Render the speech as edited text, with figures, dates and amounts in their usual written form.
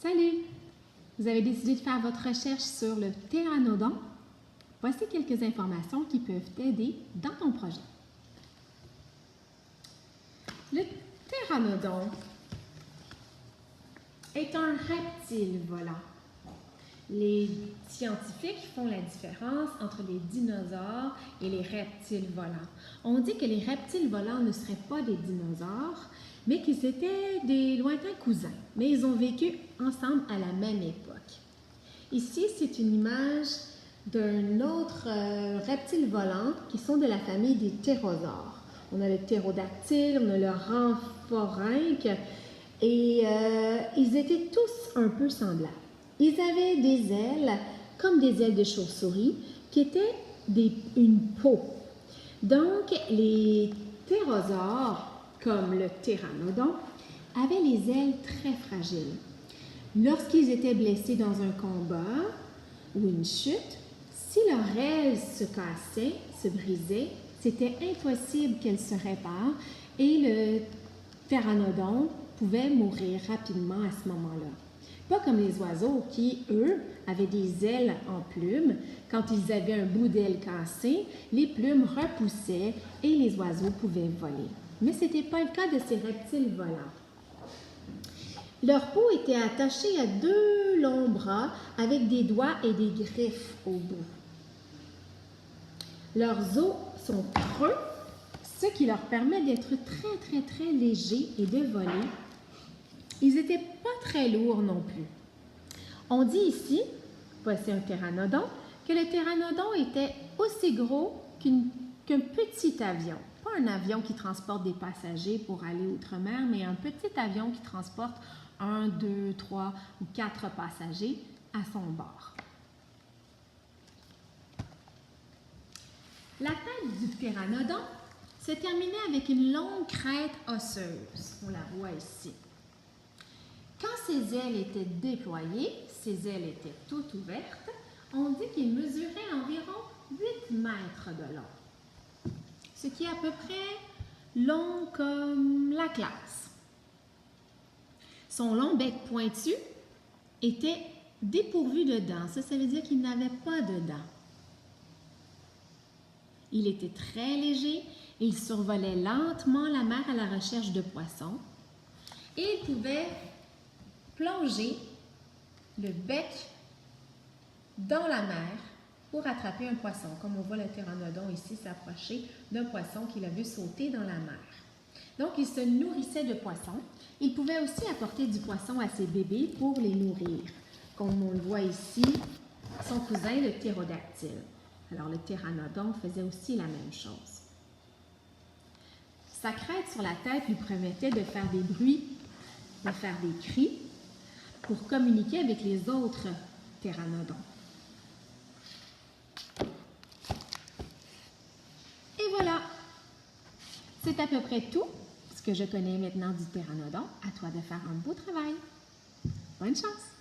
Salut! Vous avez décidé de faire votre recherche sur le ptéranodon? Voici quelques informations qui peuvent t'aider dans ton projet. Le ptéranodon est un reptile volant. Les scientifiques font la différence entre les dinosaures et les reptiles volants. On dit que les reptiles volants ne seraient pas des dinosaures, mais qu'ils étaient des lointains cousins, mais ils ont vécu ensemble à la même époque. Ici, c'est une image d'un autre reptile volant qui sont de la famille des ptérosaures. On a le ptérodactyle, on a le rhamphorhynque et ils étaient tous un peu semblables. Ils avaient des ailes, comme des ailes de chauve-souris, qui étaient une peau. Donc, les ptérosaures, comme le ptéranodon, avaient les ailes très fragiles. Lorsqu'ils étaient blessés dans un combat ou une chute, si leurs ailes se cassaient, se brisaient, c'était impossible qu'elles se réparent et le ptéranodon pouvait mourir rapidement à ce moment-là. Pas comme les oiseaux qui, eux, avaient des ailes en plumes. Quand ils avaient un bout d'aile cassé, les plumes repoussaient et les oiseaux pouvaient voler. Mais ce n'était pas le cas de ces reptiles volants. Leur peau était attachée à deux longs bras avec des doigts et des griffes au bout. Leurs os sont creux, ce qui leur permet d'être très légers et de voler. Ils n'étaient pas très lourds non plus. On dit ici, voici un ptéranodon, que le ptéranodon était aussi gros qu'un petit avion. Pas un avion qui transporte des passagers pour aller outre-mer, mais un petit avion qui transporte 1, 2, 3 ou 4 passagers à son bord. La tête du ptéranodon se terminait avec une longue crête osseuse. On la voit ici. Quand ses ailes étaient déployées, ses ailes étaient toutes ouvertes, on dit qu'il mesurait environ 8 mètres de long, ce qui est à peu près long comme la classe. Son long bec pointu était dépourvu de dents. Ça veut dire qu'il n'avait pas de dents. Il était très léger et il survolait lentement la mer à la recherche de poissons. Et il pouvait plonger le bec dans la mer pour attraper un poisson, comme on voit le ptéranodon ici s'approcher d'un poisson qu'il a vu sauter dans la mer. Donc, il se nourrissait de poissons. Il pouvait aussi apporter du poisson à ses bébés pour les nourrir. Comme on le voit ici, son cousin, le ptérodactyle. Alors, le ptéranodon faisait aussi la même chose. Sa crête sur la tête lui permettait de faire des bruits, de faire des cris, pour communiquer avec les autres ptéranodons. Et voilà, c'est à peu près tout ce que je connais maintenant du ptéranodon. À toi de faire un beau travail. Bonne chance!